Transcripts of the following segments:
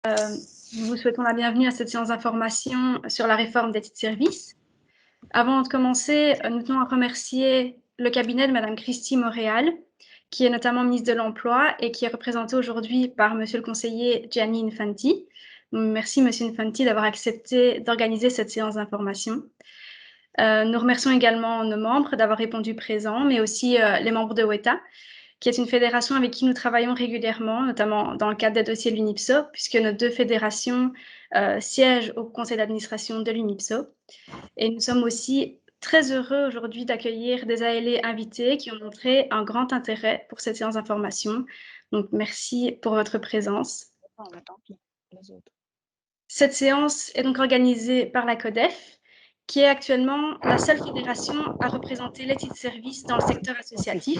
Nous vous souhaitons la bienvenue à cette séance d'information sur la réforme des titres services. Avant de commencer, nous tenons à remercier le cabinet de Madame Christy Montréal, qui est notamment ministre de l'Emploi et qui est représentée aujourd'hui par Monsieur le conseiller Gianni Infanti. Merci Monsieur Infanti d'avoir accepté d'organiser cette séance d'information. Nous remercions également nos membres d'avoir répondu présents, mais aussi les membres de WETA, qui est une fédération avec qui nous travaillons régulièrement, notamment dans le cadre des dossiers de l'UNIPSO, puisque nos deux fédérations siègent au conseil d'administration de l'UNIPSO. Et nous sommes aussi très heureux aujourd'hui d'accueillir des ALE invités qui ont montré un grand intérêt pour cette séance d'information. Donc, merci pour votre présence. Cette séance est donc organisée par la CODEF, qui est actuellement la seule fédération à représenter les titres services dans le secteur associatif,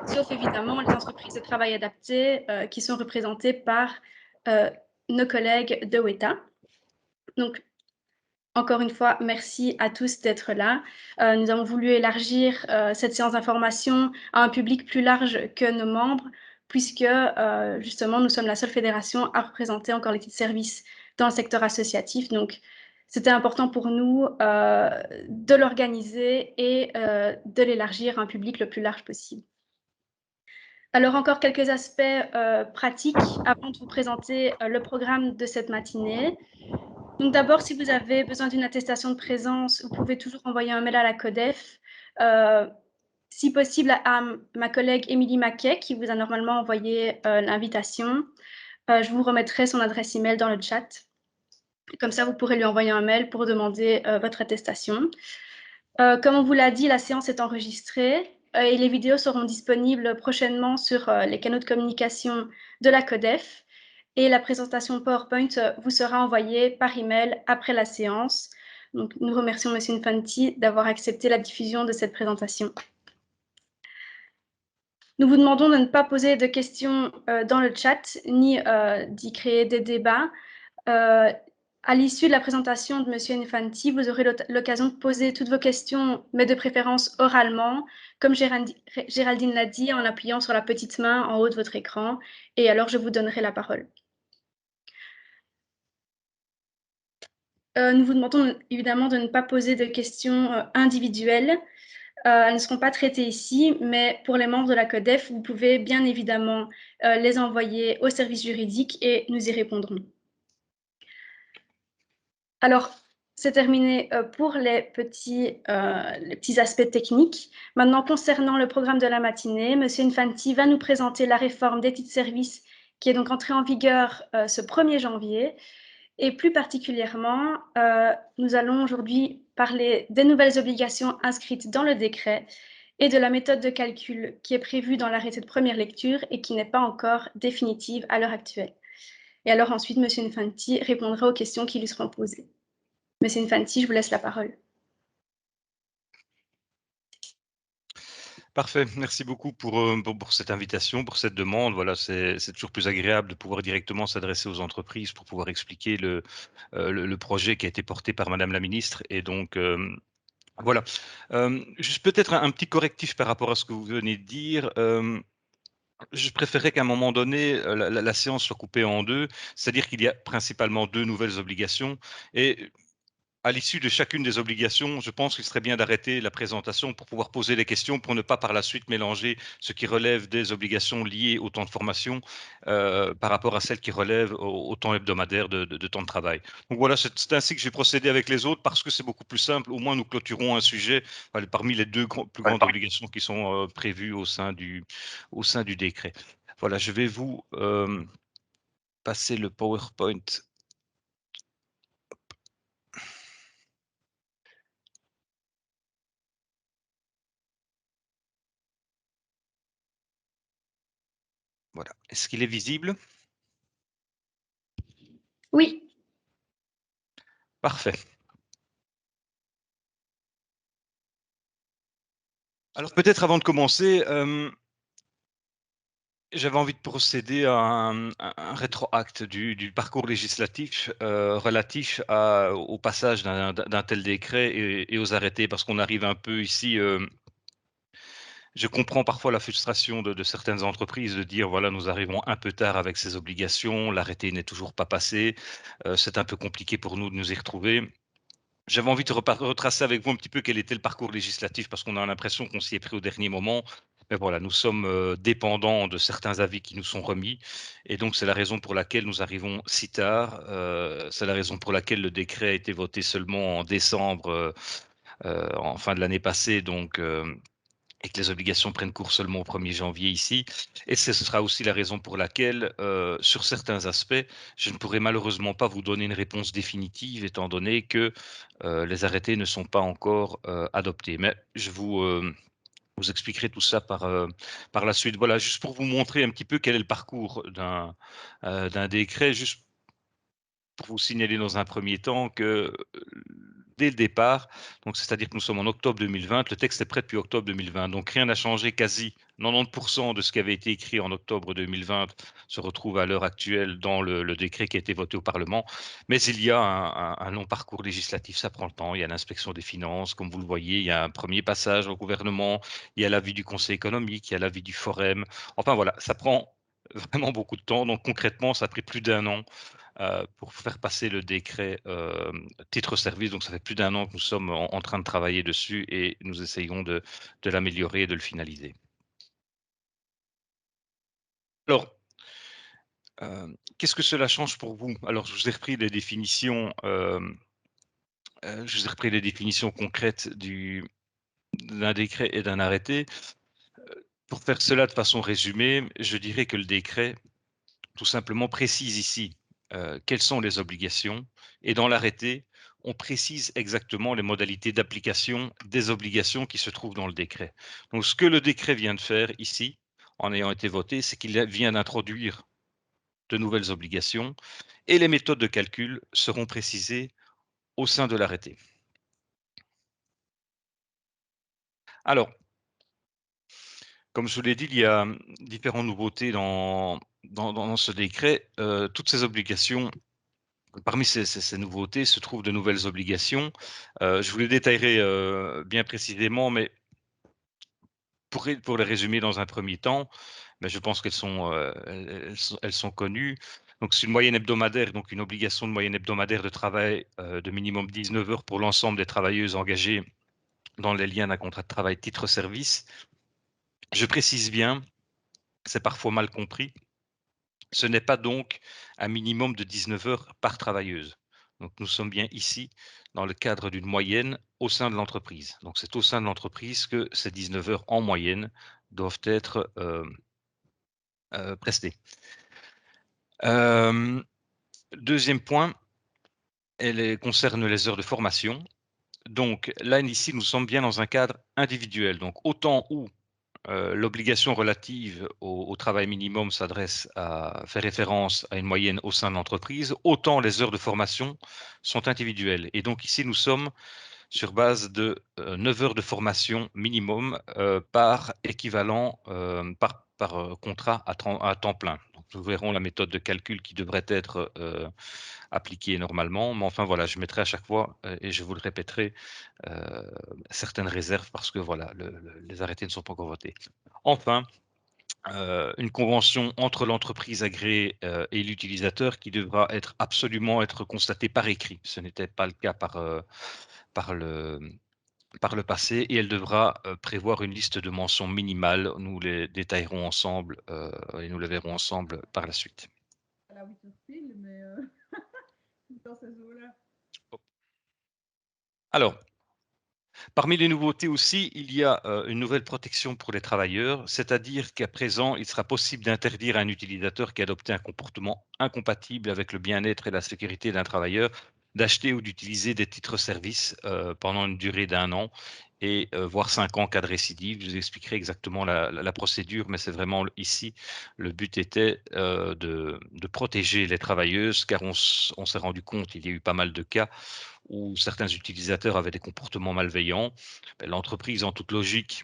sauf évidemment les entreprises de travail adapté qui sont représentées par nos collègues de WETA. Donc, encore une fois, merci à tous d'être là. Nous avons voulu élargir cette séance d'information à un public plus large que nos membres, puisque justement, nous sommes la seule fédération à représenter encore les titres services dans le secteur associatif. Donc, c'était important pour nous de l'organiser et de l'élargir à un public le plus large possible. Alors, encore quelques aspects pratiques avant de vous présenter le programme de cette matinée. Donc, d'abord, si vous avez besoin d'une attestation de présence, vous pouvez toujours envoyer un mail à la CODEF, si possible à ma collègue Émilie Maquet, qui vous a normalement envoyé l'invitation. Je vous remettrai son adresse email dans le chat. Comme ça, vous pourrez lui envoyer un mail pour demander votre attestation. Comme on vous l'a dit, la séance est enregistrée et les vidéos seront disponibles prochainement sur les canaux de communication de la CODEF. Et la présentation PowerPoint vous sera envoyée par email après la séance. Donc, nous remercions M. Infanti d'avoir accepté la diffusion de cette présentation. Nous vous demandons de ne pas poser de questions dans le chat, ni d'y créer des débats. À l'issue de la présentation de M. Infanti, vous aurez l'occasion de poser toutes vos questions, mais de préférence oralement, comme Géraldine l'a dit, en appuyant sur la petite main en haut de votre écran, et alors je vous donnerai la parole. Nous vous demandons évidemment de ne pas poser de questions individuelles. Elles ne seront pas traitées ici, mais pour les membres de la CODEF, vous pouvez bien évidemment les envoyer au service juridique et nous y répondrons. Alors, c'est terminé pour les petits aspects techniques. Maintenant, concernant le programme de la matinée, M. Infanti va nous présenter la réforme des titres services qui est donc entrée en vigueur ce 1er janvier. Et plus particulièrement, nous allons aujourd'hui parler des nouvelles obligations inscrites dans le décret et de la méthode de calcul qui est prévue dans l'arrêté de première lecture et qui n'est pas encore définitive à l'heure actuelle. Et alors ensuite, M. Infanti répondra aux questions qui lui seront posées. M. Infanti, je vous laisse la parole. Parfait, merci beaucoup pour cette invitation, pour cette demande. Voilà, c'est toujours plus agréable de pouvoir directement s'adresser aux entreprises pour pouvoir expliquer le projet qui a été porté par Madame la Ministre. Et donc, voilà. Juste peut-être un petit correctif par rapport à ce que vous venez de dire. Je préférerais qu'à un moment donné, la séance soit coupée en deux, c'est-à-dire qu'il y a principalement deux nouvelles obligations. Et à l'issue de chacune des obligations, je pense qu'il serait bien d'arrêter la présentation pour pouvoir poser des questions, pour ne pas par la suite mélanger ce qui relève des obligations liées au temps de formation par rapport à celles qui relèvent au temps hebdomadaire de temps de travail. Donc voilà, c'est ainsi que j'ai procédé avec les autres parce que c'est beaucoup plus simple. Au moins, nous clôturons un sujet parmi les deux plus grandes obligations qui sont prévues au sein du décret. Voilà, je vais vous passer le PowerPoint. Voilà. Est-ce qu'il est visible? Oui. Parfait. Alors peut-être avant de commencer, j'avais envie de procéder à un rétroacte du parcours législatif relatif au passage d'un tel décret et aux arrêtés, parce qu'on arrive un peu ici, Je comprends parfois la frustration de certaines entreprises de dire: «Voilà, nous arrivons un peu tard avec ces obligations, l'arrêté n'est toujours pas passé, c'est un peu compliqué pour nous de nous y retrouver». J'avais envie de retracer avec vous un petit peu quel était le parcours législatif parce qu'on a l'impression qu'on s'y est pris au dernier moment. Mais voilà, nous sommes, dépendants de certains avis qui nous sont remis et donc c'est la raison pour laquelle nous arrivons si tard. C'est la raison pour laquelle le décret a été voté seulement en décembre, en fin de l'année passée donc et que les obligations prennent cours seulement au 1er janvier ici. Et ce sera aussi la raison pour laquelle, sur certains aspects, je ne pourrai malheureusement pas vous donner une réponse définitive étant donné que, les arrêtés ne sont pas encore, adoptés. Mais je vous expliquerai tout ça par la suite. Voilà, juste pour vous montrer un petit peu quel est le parcours d'un décret, juste pour vous signaler dans un premier temps que, dès le départ, donc c'est-à-dire que nous sommes en octobre 2020, le texte est prêt depuis octobre 2020, donc rien n'a changé, quasi 90 de ce qui avait été écrit en octobre 2020 se retrouve à l'heure actuelle dans le décret qui a été voté au parlement. Mais il y a un long parcours législatif, ça prend le temps. Il y a l'inspection des finances, comme vous le voyez, il y a un premier passage au gouvernement, il y a l'avis du conseil économique, il y a l'avis du forum. Enfin voilà, ça prend vraiment beaucoup de temps, donc concrètement, ça a pris plus d'un an pour faire passer le décret titre-service. Donc ça fait plus d'un an que nous sommes en train de travailler dessus et nous essayons de l'améliorer et de le finaliser. Alors, qu'est-ce que cela change pour vous? Alors je vous ai repris les définitions, je vous ai repris les définitions concrètes d'un décret et d'un arrêté. Pour faire cela de façon résumée, je dirais que le décret tout simplement précise ici, quelles sont les obligations et dans l'arrêté, on précise exactement les modalités d'application des obligations qui se trouvent dans le décret. Donc ce que le décret vient de faire ici, en ayant été voté, c'est qu'il vient d'introduire de nouvelles obligations et les méthodes de calcul seront précisées au sein de l'arrêté. Alors, comme je vous l'ai dit, il y a, différentes nouveautés dans ce décret. Toutes ces obligations Parmi ces nouveautés se trouvent de nouvelles obligations. Je vous les détaillerai, bien précisément, mais pour les résumer dans un premier temps, mais je pense elles sont connues. Donc c'est une moyenne hebdomadaire, donc une obligation de moyenne hebdomadaire de travail, de minimum 19 heures pour l'ensemble des travailleuses engagées dans les liens d'un contrat de travail titre-service. Je précise bien, c'est parfois mal compris. Ce n'est pas donc un minimum de 19 heures par travailleuse. Donc nous sommes bien ici dans le cadre d'une moyenne au sein de l'entreprise. Donc c'est au sein de l'entreprise que ces 19 heures en moyenne doivent être, prestées. 2e point, concerne les heures de formation. Donc là, ici, nous sommes bien dans un cadre individuel. Donc autant où l'obligation relative au travail minimum fait référence à une moyenne au sein de l'entreprise, autant les heures de formation sont individuelles. Et donc ici, nous sommes sur base de 9 heures de formation minimum par équivalent, par contrat à temps plein. Donc, nous verrons la méthode de calcul qui devrait être appliquée normalement. Mais enfin, voilà, je mettrai à chaque fois, et je vous le répéterai, euh, certaines réserves parce que voilà, les arrêtés ne sont pas encore votés. Enfin, une convention entre l'entreprise agréée et l'utilisateur qui devra absolument être constatée par écrit. Ce n'était pas le cas par le, par le passé et elle devra prévoir une liste de mentions minimales. Nous les détaillerons ensemble et nous les verrons ensemble par la suite. La Witherfield, mais dans ces eaux-là. Alors, parmi les nouveautés aussi, il y a une nouvelle protection pour les travailleurs, c'est-à-dire qu'à présent, il sera possible d'interdire à un utilisateur qui a adopté un comportement incompatible avec le bien-être et la sécurité d'un travailleur d'acheter ou d'utiliser des titres-services pendant une durée d'un an et voire 5 ans en cas de récidive. Je vous expliquerai exactement la procédure, mais c'est vraiment ici, le but était de protéger les travailleuses, car on s'est rendu compte, il y a eu pas mal de cas où certains utilisateurs avaient des comportements malveillants. Ben, l'entreprise, en toute logique,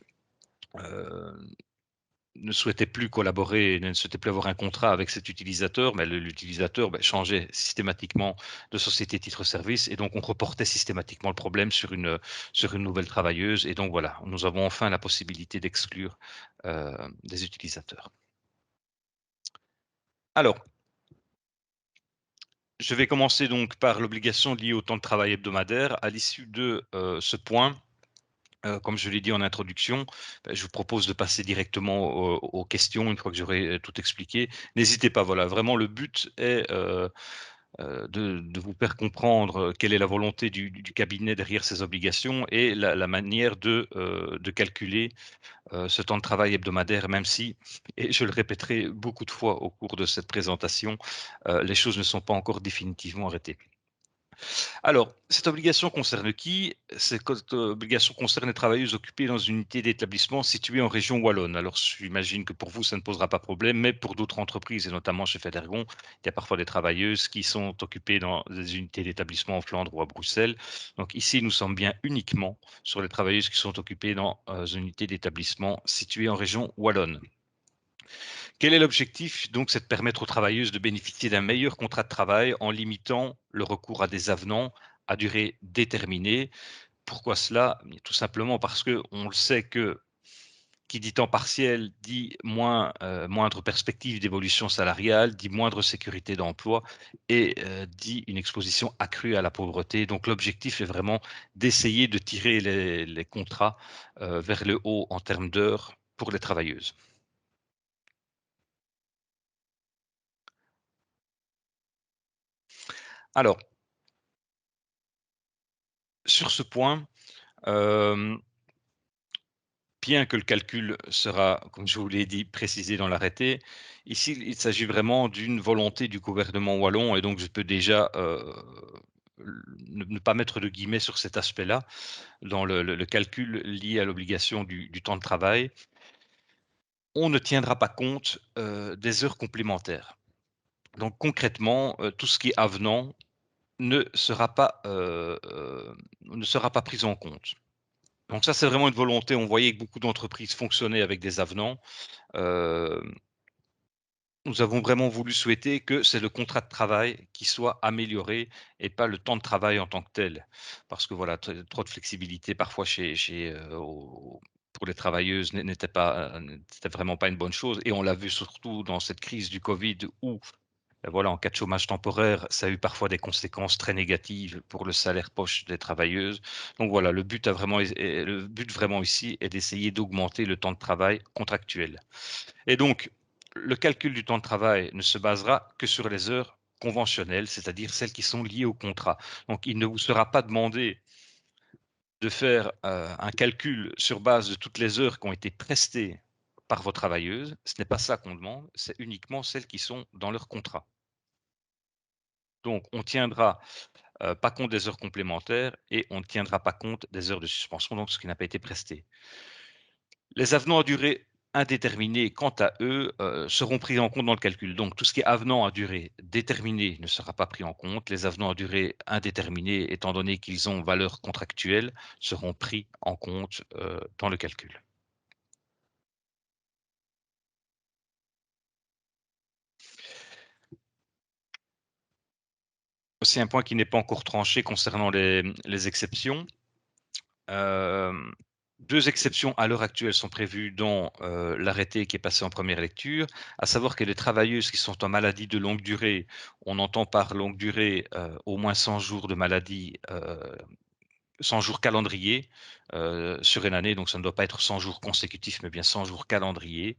ne souhaitait plus collaborer, ne souhaitait plus avoir un contrat avec cet utilisateur, mais l'utilisateur changeait systématiquement de société titre-service et donc on reportait systématiquement le problème sur une nouvelle travailleuse. Et donc voilà, nous avons enfin la possibilité d'exclure des utilisateurs. Alors, je vais commencer donc par l'obligation liée au temps de travail hebdomadaire. À l'issue de ce point, comme je l'ai dit en introduction, je vous propose de passer directement aux questions une fois que j'aurai tout expliqué. N'hésitez pas, voilà, vraiment le but est de vous faire comprendre quelle est la volonté du cabinet derrière ces obligations et la manière de calculer ce temps de travail hebdomadaire, même si, et je le répéterai beaucoup de fois au cours de cette présentation, les choses ne sont pas encore définitivement arrêtées. Alors, cette obligation concerne qui? Cette obligation concerne les travailleuses occupées dans une unité d'établissement située en région wallonne. Alors, j'imagine que pour vous, ça ne posera pas problème, mais pour d'autres entreprises, et notamment chez Federgon, il y a parfois des travailleuses qui sont occupées dans des unités d'établissement en Flandre ou à Bruxelles. Donc ici, nous sommes bien uniquement sur les travailleuses qui sont occupées dans une unité d'établissement située en région wallonne. Quel est l'objectif? Donc, c'est de permettre aux travailleuses de bénéficier d'un meilleur contrat de travail en limitant le recours à des avenants à durée déterminée. Pourquoi cela? Tout simplement parce que on le sait que qui dit temps partiel dit moindre perspective d'évolution salariale, dit moindre sécurité d'emploi et dit une exposition accrue à la pauvreté. Donc l'objectif est vraiment d'essayer de tirer les contrats vers le haut en termes d'heures pour les travailleuses. Alors, sur ce point, bien que le calcul sera, comme je vous l'ai dit, précisé dans l'arrêté, ici, il s'agit vraiment d'une volonté du gouvernement wallon et donc je peux déjà ne pas mettre de guillemets sur cet aspect-là dans le calcul lié à l'obligation du temps de travail. On ne tiendra pas compte des heures complémentaires. Donc concrètement, tout ce qui est avenant ne sera pas, ne sera pas pris en compte. Donc ça, c'est vraiment une volonté. On voyait que beaucoup d'entreprises fonctionnaient avec des avenants. Nous avons vraiment voulu souhaiter que c'est le contrat de travail qui soit amélioré et pas le temps de travail en tant que tel. Parce que voilà, trop de flexibilité parfois pour les travailleuses n'était vraiment pas une bonne chose. Et on l'a vu surtout dans cette crise du Covid où voilà, en cas de chômage temporaire, ça a eu parfois des conséquences très négatives pour le salaire poche des travailleuses. Donc voilà, le but vraiment ici est d'essayer d'augmenter le temps de travail contractuel. Et donc, le calcul du temps de travail ne se basera que sur les heures conventionnelles, c'est-à-dire celles qui sont liées au contrat. Donc, il ne vous sera pas demandé de faire un calcul sur base de toutes les heures qui ont été prestées par vos travailleuses. Ce n'est pas ça qu'on demande, c'est uniquement celles qui sont dans leur contrat. Donc, on tiendra pas compte des heures complémentaires et on ne tiendra pas compte des heures de suspension, donc ce qui n'a pas été presté. Les avenants à durée indéterminée, quant à eux, seront pris en compte dans le calcul. Donc tout ce qui est avenant à durée déterminée ne sera pas pris en compte. Les avenants à durée indéterminée, étant donné qu'ils ont valeur contractuelle, seront pris en compte dans le calcul. C'est un point qui n'est pas encore tranché concernant les exceptions. Deux exceptions à l'heure actuelle sont prévues dans l'arrêté qui est passé en première lecture, à savoir que les travailleuses qui sont en maladie de longue durée, on entend par longue durée au moins 100 jours de maladie, 100 jours calendrier sur une année, donc ça ne doit pas être 100 jours consécutifs, mais bien 100 jours calendrier.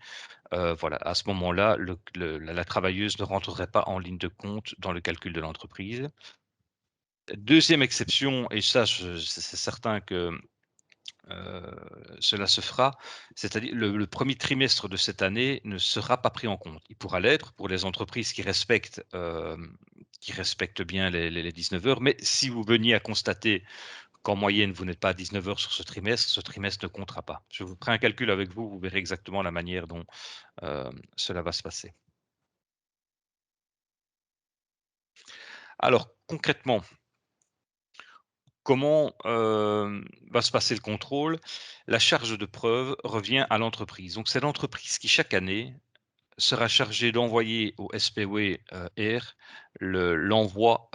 Voilà, à ce moment-là, la travailleuse ne rentrerait pas en ligne de compte dans le calcul de l'entreprise. Deuxième exception, et ça, c'est certain que cela se fera, c'est-à-dire le 1er trimestre de cette année ne sera pas pris en compte. Il pourra l'être pour les entreprises qui respectent bien les 19 heures, mais si vous veniez à constater qu'en moyenne, vous n'êtes pas à 19 heures sur ce trimestre ne comptera pas. Je vous ferai un calcul avec vous, vous verrez exactement la manière dont cela va se passer. Alors concrètement, comment va se passer le contrôle? La charge de preuve revient à l'entreprise. Donc c'est l'entreprise qui, chaque année, sera chargée d'envoyer au SPW R l'envoi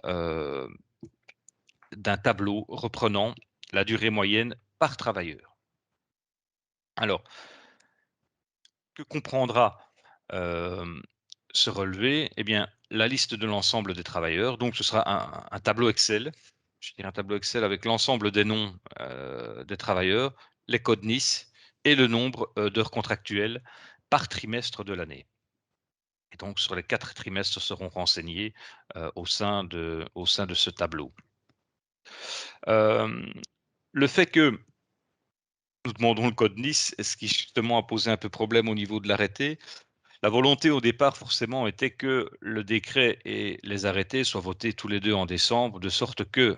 d'un tableau reprenant la durée moyenne par travailleur. Alors, que comprendra ce relevé? Eh bien, la liste de l'ensemble des travailleurs. Donc, ce sera un tableau Excel. Je dirais un tableau Excel avec l'ensemble des noms des travailleurs, les codes NIS et le nombre d'heures contractuelles par trimestre de l'année. Et donc, sur les 4 trimestres seront renseignés au sein de ce tableau. Le fait que nous demandons le code NIS, ce qui justement a posé un peu problème au niveau de l'arrêté. La volonté au départ forcément était que le décret et les arrêtés soient votés tous les 2 en décembre, de sorte que,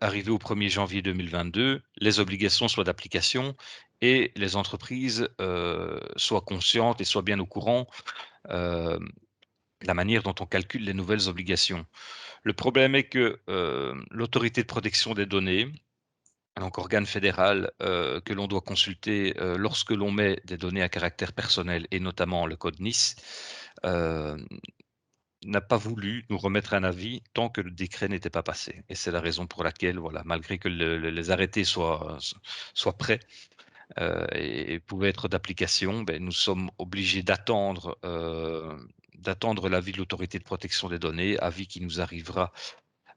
arrivé au 1er janvier 2022, les obligations soient d'application et les entreprises soient conscientes et soient bien au courant de la manière dont on calcule les nouvelles obligations. Le problème est que l'autorité de protection des données, donc organe fédéral que l'on doit consulter lorsque l'on met des données à caractère personnel et notamment le code NIS, n'a pas voulu nous remettre un avis tant que le décret n'était pas passé. Et c'est la raison pour laquelle, voilà, malgré que les arrêtés soient prêts et pouvaient être d'application, ben, nous sommes obligés d'attendre l'avis de l'autorité de protection des données, avis qui nous arrivera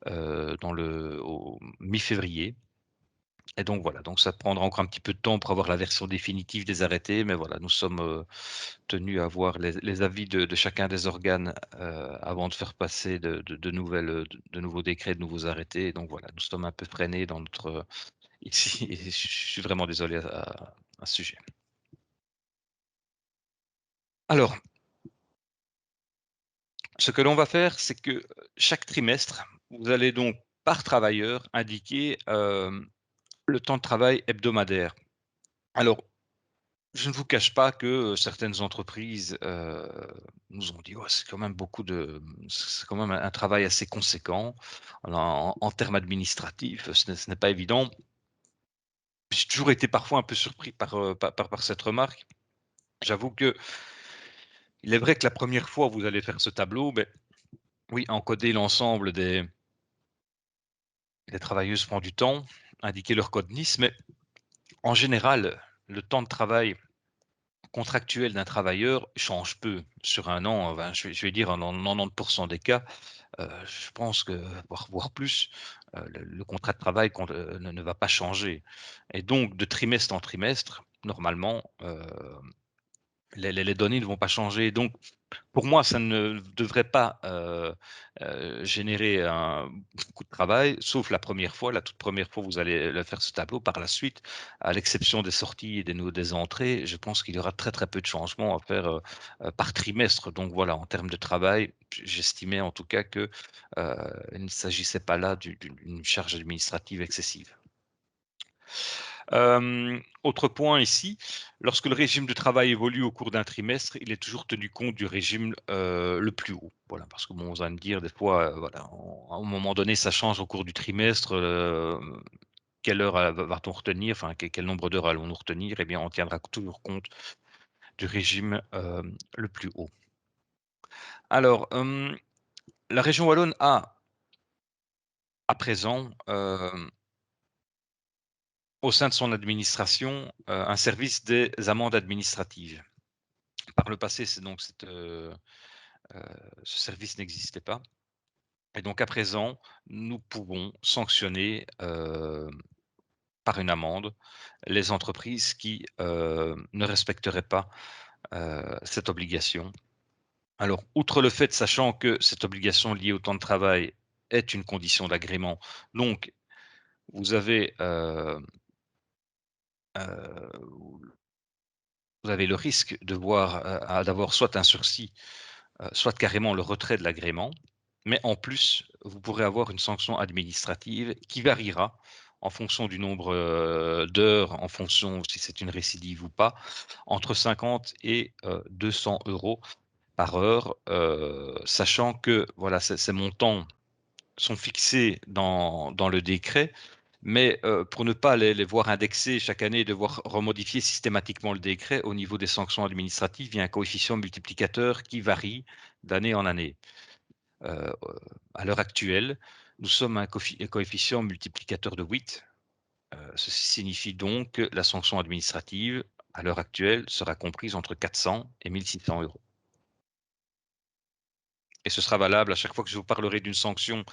au mi-février. Et donc voilà, donc ça prendra encore un petit peu de temps pour avoir la version définitive des arrêtés, mais voilà, nous sommes tenus à voir les avis de chacun des organes avant de faire passer de nouveaux décrets, de nouveaux arrêtés. Et donc voilà, nous sommes un peu freinés dans notre ici, et je suis vraiment désolé à ce sujet. Alors, ce que l'on va faire, c'est que chaque trimestre, vous allez donc par travailleur indiquer le temps de travail hebdomadaire. Alors, je ne vous cache pas que certaines entreprises nous ont dit: «Ouais, c'est quand même c'est quand même un travail assez conséquent en termes administratifs, ce n'est pas évident». J'ai toujours été parfois un peu surpris par cette remarque. J'avoue que il est vrai que la première fois où vous allez faire ce tableau, beh, oui, encoder l'ensemble des travailleuses prend du temps, indiquer leur code NIS, mais en général, le temps de travail contractuel d'un travailleur change peu. Sur un an, ben, je vais dire dans 90 des cas, je pense que voire plus, le contrat de travail ne va pas changer et donc de trimestre en trimestre, normalement, les données ne vont pas changer. Donc pour moi, ça ne devrait pas, générer beaucoup de travail, sauf la première fois, la toute première fois où vous allez faire ce tableau. Par la suite, à l'exception des sorties et des entrées, je pense qu'il y aura très, très peu de changements à faire, par trimestre. Donc voilà, en termes de travail, j'estimais en tout cas que, il ne s'agissait pas là d'une charge administrative excessive. Autre point ici, lorsque le régime de travail évolue au cours d'un trimestre, il est toujours tenu compte du régime, le plus haut. Voilà, parce que bon, vous allez me dire des fois, voilà, à un moment donné, ça change au cours du trimestre, quelle heure, va-t-on retenir? Enfin, quel nombre d'heures allons-nous retenir? Eh bien, on tiendra toujours compte du régime, le plus haut. Alors, la région wallonne a, à présent, au sein de son administration, un service des amendes administratives. Par le passé, ce service n'existait pas et donc à présent, nous pouvons sanctionner, par une amende, les entreprises qui, ne respecteraient pas, cette obligation. Alors, outre le fait, sachant que cette obligation liée au temps de travail est une condition d'agrément, donc vous avez, vous avez le risque d'avoir soit un sursis, soit carrément le retrait de l'agrément. Mais en plus, vous pourrez avoir une sanction administrative qui variera en fonction du nombre, d'heures, en fonction si c'est une récidive ou pas, entre 50 et 200 € par heure, sachant que voilà, ces montants sont fixés dans le décret Mais pour ne pas les voir indexer chaque année et devoir remodifier systématiquement le décret, au niveau des sanctions administratives, il y a un coefficient multiplicateur qui varie d'année en année. À l'heure actuelle, nous sommes à un coefficient multiplicateur de 8. Ceci signifie donc que la sanction administrative, à l'heure actuelle, sera comprise entre 400 et 1 600 €. Et ce sera valable à chaque fois que je vous parlerai d'une sanction.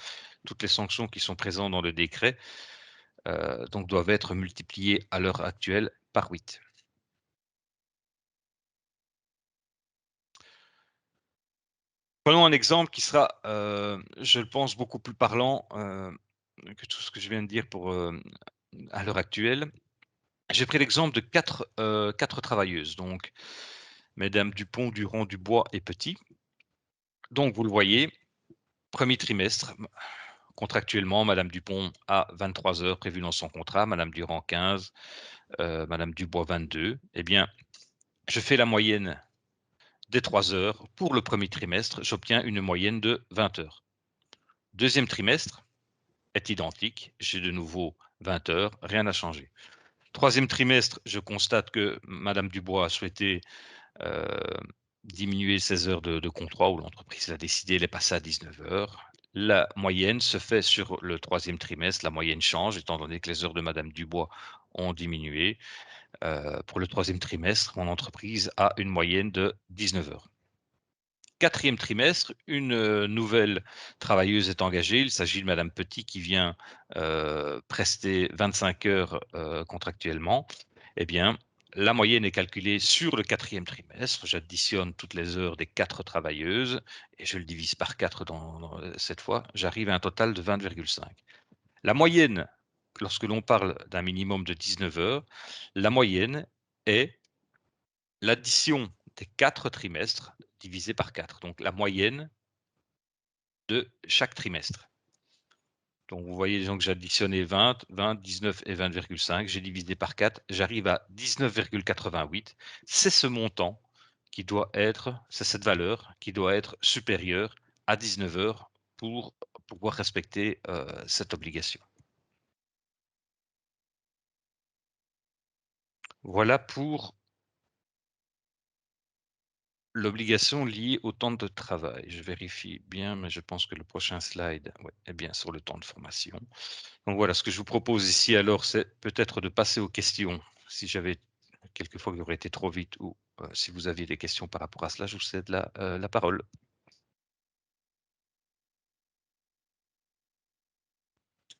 Toutes les sanctions qui sont présentes dans le décret donc doivent être multipliées à l'heure actuelle par 8. Prenons un exemple qui sera, je le pense, beaucoup plus parlant que tout ce que je viens de dire pour, à l'heure actuelle. J'ai pris l'exemple de 4 travailleuses, donc mesdames Dupont, Durand, Dubois et Petit. Donc vous le voyez, premier trimestre, contractuellement, madame Dupont a 23 heures prévues dans son contrat, madame Durand 15, madame Dubois 22. Eh bien, je fais la moyenne des 3 heures. Pour le premier trimestre, j'obtiens une moyenne de 20 heures. Deuxième trimestre est identique, j'ai de nouveau 20 heures, rien n'a changé. Troisième trimestre, je constate que madame Dubois a souhaité diminuer ses heures de contrat, où l'entreprise l'a décidé, elle est passée à 19 heures. La moyenne se fait sur le troisième trimestre, la moyenne change, étant donné que les heures de madame Dubois ont diminué. Pour le troisième trimestre, mon entreprise a une moyenne de 19 heures. Quatrième trimestre, une nouvelle travailleuse est engagée. Il s'agit de madame Petit qui vient prester 25 heures contractuellement. Eh bien, la moyenne est calculée sur le quatrième trimestre. J'additionne toutes les heures des 4 travailleuses et je le divise par 4 cette fois. J'arrive à un total de 20,5. La moyenne, lorsque l'on parle d'un minimum de 19 heures, la moyenne est l'addition des 4 trimestres divisé par 4. Donc la moyenne de chaque trimestre. Donc vous voyez donc j'ai additionné 20, 20, 19 et 20,5. J'ai divisé par 4. J'arrive à 19,88. C'est ce montant qui doit être, c'est cette valeur qui doit être supérieure à 19 heures pour pouvoir respecter cette obligation. Voilà pour l'obligation liée au temps de travail. Je vérifie bien, mais je pense que le prochain slide est bien sur le temps de formation. Donc voilà, ce que je vous propose ici alors, c'est peut-être de passer aux questions. Si j'avais quelquefois que j'aurais été trop vite ou si vous aviez des questions par rapport à cela, je vous cède la parole.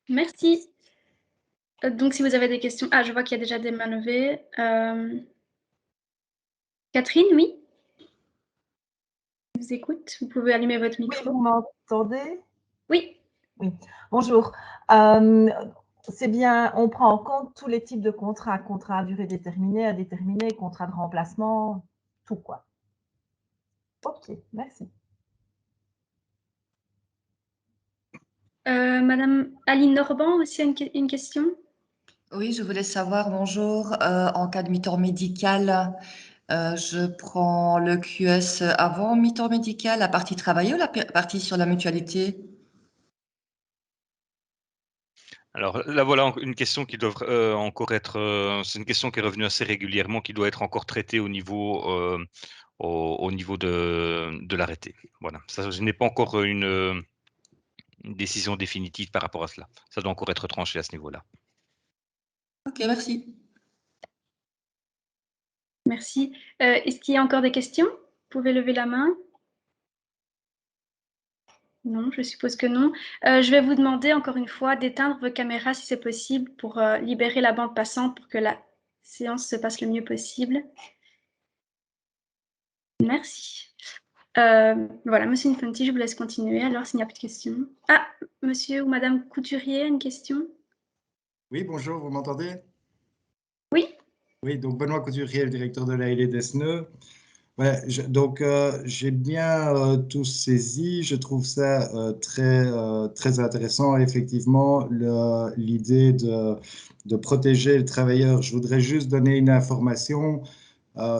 Merci. Donc, si vous avez des questions... Ah, je vois qu'il y a déjà des mains levées. Catherine, oui? Je vous écoute. Vous pouvez allumer votre micro. Oui, vous m'entendez? Oui. Oui. Bonjour. C'est bien, on prend en compte tous les types de contrats, contrats à durée déterminée, indéterminée, contrats de remplacement, tout quoi. Ok, merci. Madame Aline Norban aussi a une question. Oui, je voulais savoir, bonjour, en cas de mi-temps médical, je prends le QS avant mi-temps médical, la partie travaillée ou la partie sur la mutualité? Alors là, voilà une question qui doit encore être, c'est une question qui est revenue assez régulièrement, qui doit être encore traitée au niveau, au niveau de l'arrêté. Voilà, ça, je n'ai pas encore une décision définitive par rapport à cela. Ça doit encore être tranché à ce niveau-là. Ok, merci. Merci. Est-ce qu'il y a encore des questions? Vous pouvez lever la main. Non, je suppose que non. Je vais vous demander encore une fois d'éteindre vos caméras si c'est possible pour libérer la bande passante pour que la séance se passe le mieux possible. Merci. Voilà, Monsieur Infanti, je vous laisse continuer alors s'il n'y a plus de questions. Ah, Monsieur ou Madame Couturier, une question? Oui, bonjour, vous m'entendez? Oui. Oui, donc Benoît Couturier, le directeur de l'ALE d'Esneux. Ouais, donc j'ai bien tout saisi, je trouve ça très intéressant, effectivement, l'idée de protéger le travailleur. Je voudrais juste donner une information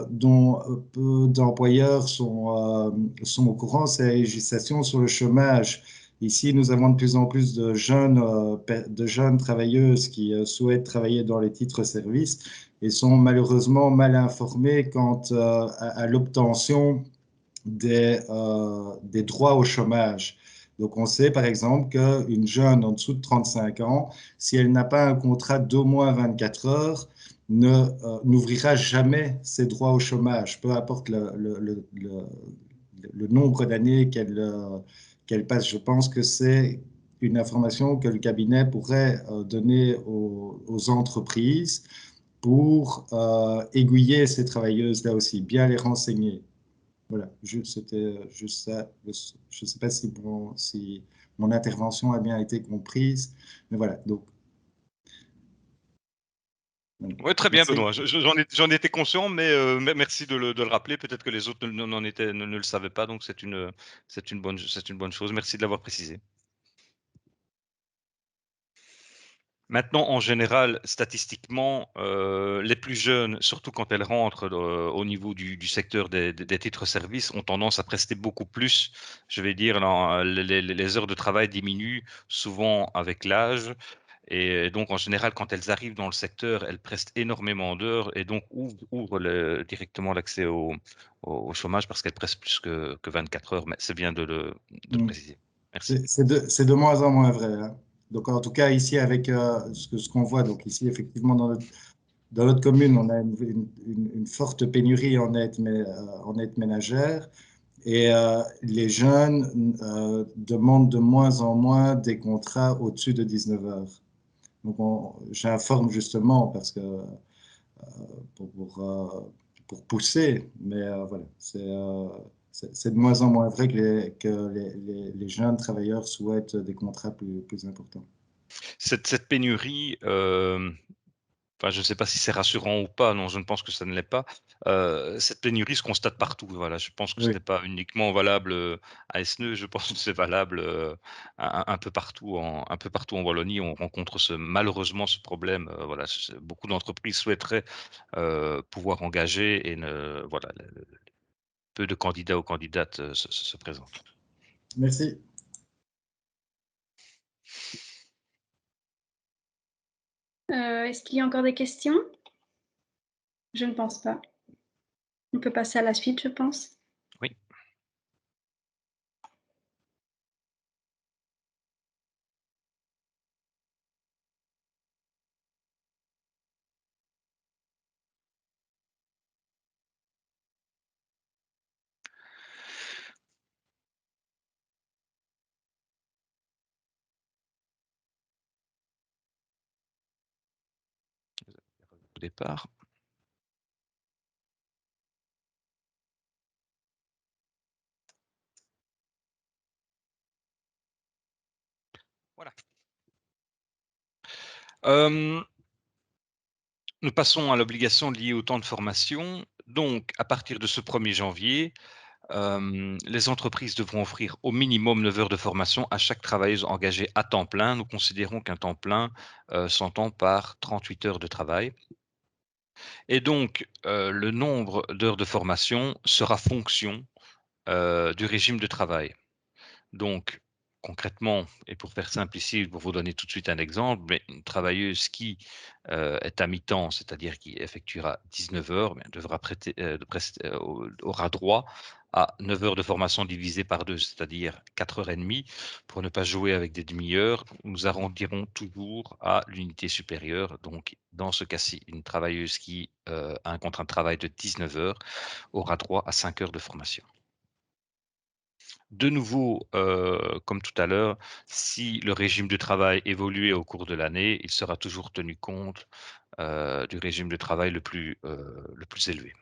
dont peu d'employeurs sont au courant, c'est la législation sur le chômage. Ici, nous avons de plus en plus de jeunes travailleuses qui souhaitent travailler dans les titres-services et sont malheureusement mal informées quant à l'obtention des droits au chômage. Donc, on sait par exemple qu'une jeune en dessous de 35 ans, si elle n'a pas un contrat d'au moins 24 heures, n'ouvrira jamais ses droits au chômage, peu importe le nombre d'années qu'elle passe. Je pense que c'est une information que le cabinet pourrait donner aux entreprises pour aiguiller ces travailleuses-là aussi, bien les renseigner. Voilà, c'était juste ça. Je ne sais pas si mon intervention a bien été comprise, mais voilà. Donc, Oui, très bien, merci. Benoît. J'en étais conscient, mais merci de le rappeler. Peut-être que les autres ne le savaient pas, donc c'est une bonne chose. Merci de l'avoir précisé. Maintenant, en général, statistiquement, les plus jeunes, surtout quand elles rentrent au niveau du secteur des titres-services, ont tendance à prester beaucoup plus. Je vais dire, les heures de travail diminuent souvent avec l'âge. Et donc, en général, quand elles arrivent dans le secteur, elles prestent énormément d'heures et donc ouvrent directement l'accès au chômage parce qu'elles prestent plus que 24 heures. Mais c'est bien de le préciser. Merci. C'est de moins en moins vrai, hein. Donc, en tout cas, ici, avec ce qu'on voit, donc ici, effectivement, dans notre commune, on a une forte pénurie en aide ménagère et les jeunes demandent de moins en moins des contrats au-dessus de 19 heures. Donc, j'informe justement parce que pour pousser, mais voilà, c'est de moins en moins vrai que les jeunes travailleurs souhaitent des contrats plus importants. Cette pénurie, enfin, je ne sais pas si c'est rassurant ou pas, non, je ne pense que ça ne l'est pas. Cette pénurie se constate partout. Voilà, je pense que ce Oui. n'est pas uniquement valable à Esneux, je pense que c'est valable un peu partout en Wallonie. On rencontre malheureusement ce problème. Voilà, beaucoup d'entreprises souhaiteraient pouvoir engager et voilà, peu de candidats ou candidates se présentent. Merci. Est-ce qu'il y a encore des questions? Je ne pense pas. On peut passer à la suite, je pense. Oui. Au départ. Voilà. Nous passons à l'obligation liée au temps de formation. Donc, à partir de ce 1er janvier, les entreprises devront offrir au minimum 9 heures de formation à chaque travailleuse engagée à temps plein. Nous considérons qu'un temps plein s'entend par 38 heures de travail. Et donc, le nombre d'heures de formation sera fonction du régime de travail. Donc, concrètement, et pour faire simple ici, pour vous donner tout de suite un exemple, mais une travailleuse qui est à mi-temps, c'est-à-dire qui effectuera 19 heures, aura droit à 9 heures de formation divisées par 2, c'est-à-dire 4h30. Pour ne pas jouer avec des demi-heures, nous arrondirons toujours à l'unité supérieure. Donc, dans ce cas-ci, une travailleuse qui a un contrat de travail de 19 heures aura droit à 5 heures de formation. De nouveau, comme tout à l'heure, si le régime de travail évoluait au cours de l'année, il sera toujours tenu compte du régime de travail le plus élevé.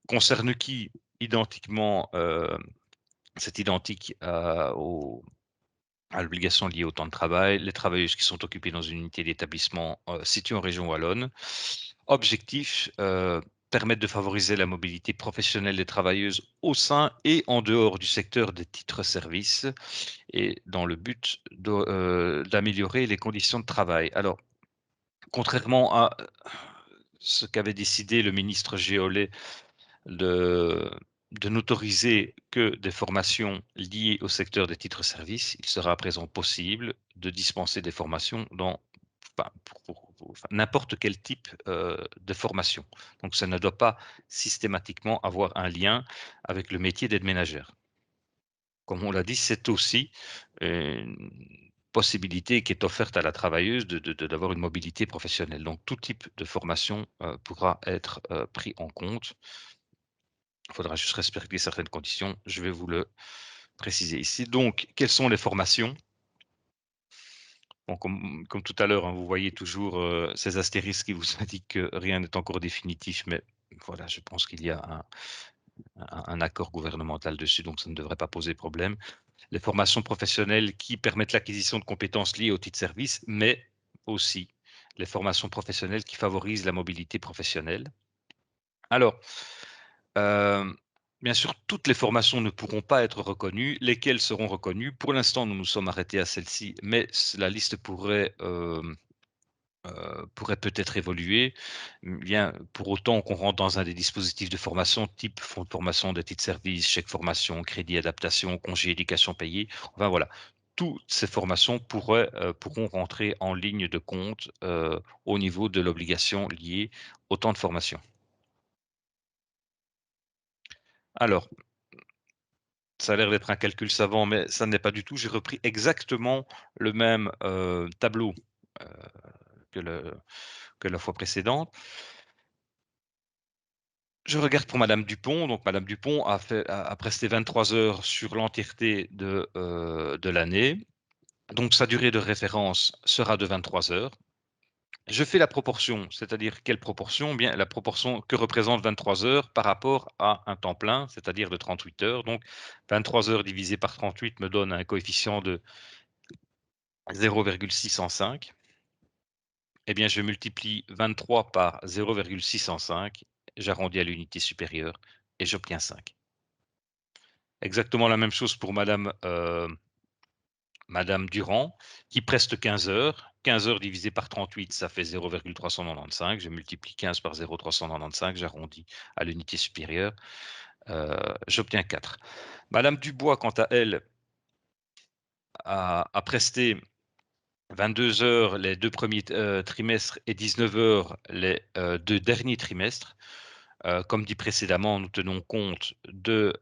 Concerne qui, identiquement, c'est identique à l'obligation liée au temps de travail, les travailleuses qui sont occupées dans une unité d'établissement située en région wallonne. Objectif, permettre de favoriser la mobilité professionnelle des travailleuses au sein et en dehors du secteur des titres-services et dans le but d'améliorer les conditions de travail. Alors, contrairement à ce qu'avait décidé le ministre Géolet de n'autoriser que des formations liées au secteur des titres-services, il sera à présent possible de dispenser des formations dans n'importe quel type de formation. Donc, ça ne doit pas systématiquement avoir un lien avec le métier d'aide ménagère. Comme on l'a dit, c'est aussi une possibilité qui est offerte à la travailleuse d'avoir une mobilité professionnelle. Donc, tout type de formation pourra être pris en compte. Il faudra juste respecter certaines conditions. Je vais vous le préciser ici. Donc, quelles sont les formations? Bon, comme tout à l'heure, hein, vous voyez toujours ces astérisques qui vous indiquent que rien n'est encore définitif, mais voilà, je pense qu'il y a un accord gouvernemental dessus, donc ça ne devrait pas poser problème. Les formations professionnelles qui permettent l'acquisition de compétences liées au titre de service, mais aussi les formations professionnelles qui favorisent la mobilité professionnelle. Alors, bien sûr, toutes les formations ne pourront pas être reconnues. Lesquelles seront reconnues? Pour l'instant, nous nous sommes arrêtés à celle-ci, mais la liste pourrait peut-être évoluer. Bien, pour autant qu'on rentre dans un des dispositifs de formation type fonds de formation de titre service, chèque formation, crédit adaptation, congé éducation payé. Enfin voilà, toutes ces formations pourront rentrer en ligne de compte au niveau de l'obligation liée au temps de formation. Alors, ça a l'air d'être un calcul savant, mais ça n'est pas du tout. J'ai repris exactement le même tableau que la fois précédente. Je regarde pour madame Dupont. Donc madame Dupont a presté 23 heures sur l'entièreté de l'année. Donc sa durée de référence sera de 23 heures. Je fais la proportion, c'est-à-dire quelle proportion? Bien, la proportion que représente 23 heures par rapport à un temps plein, c'est-à-dire de 38 heures. Donc 23 heures divisé par 38 me donne un coefficient de 0,605. Eh bien, je multiplie 23 par 0,605, j'arrondis à l'unité supérieure et j'obtiens 5. Exactement la même chose pour madame Durand, qui preste 15 heures. 15 heures divisé par 38, ça fait 0,395. Je multiplie 15 par 0,395, j'arrondis à l'unité supérieure. J'obtiens 4. Madame Dubois, quant à elle, a presté 22 heures les 2 premiers trimestres et 19 heures les 2 derniers trimestres. Comme dit précédemment, nous tenons compte de